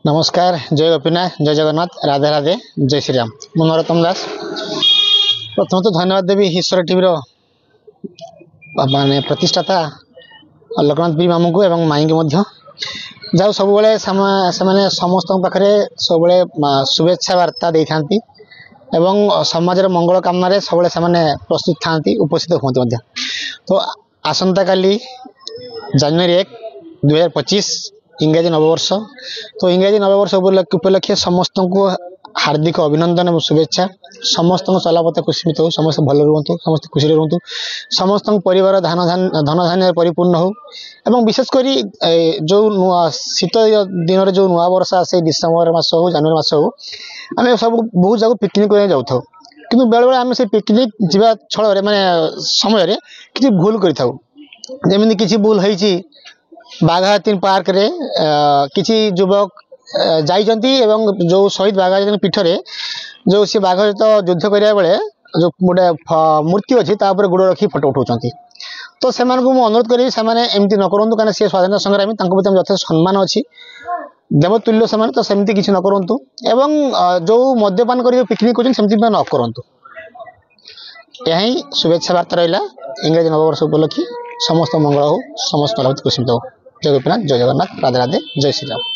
नमस्कार जय गोपीनाथ जय जगन्नाथ राधे राधे जय श्री राम मु नरोत्तम दास प्रथम तो धन्यवाद देवी ईश्वर टीवी माने प्रतिष्ठाता लोकनाथ बी मामू को एवं माई को जाऊ सब से समस्त पाखे सब शुभेच्छा वार्ता दे था एवं समाज मंगल कामना सब प्रस्तुत था उपस्थित होती तो आसंता काली जनवरी 1 2025 इंग्राजी नववर्ष तो इंग्राजी नववर्ष उपलक्षे समस्त को हार्दिक अभिनंदन और शुभेच्छा समस्त चलापथ कुस्मित हो समस्त भल रुहतु समस्त खुशी रुहतु समस्त परिवार धन धान्य परिपूर्ण हो एवं विशेषकर जो शीत दिन जो नुआ वर्ष आसे डिसेम्बर मास हो जनवरी मास हो आम सब बहुत जगह पिकनिक जाऊ कि बेले बेले आम से पिकनिक जावा छल माने समय कि भूल करमी कि भूल होती बाघातीन पार्क रे किसी युवक जाइछंती एवं जो शहीद बाघातीन पीठ रे जो सी बाघ सहित युद्ध करिया बेले जो गोटे मूर्ति अच्छी तापर गोड़ रखी फोटो उठाउछंती तो से अनुरोध करी से एमती न करंतु कारण सी स्वाधीनता संग्रामी प्रति यथेष्ट सम्मान अच्छी देवतुल्य से तो सेमती किसी न करंतु एवं जो मद्यपान कर पिकनिक करमती न करंतु यही शुभेच्छा वार्ता रहा इंग्राजी नववर्ष उपलक्षे समस्त मंगल हो समस्त कुशमित हो जय गोपीनाथ जय जगन्नाथ राधे राधे जय श्री राम।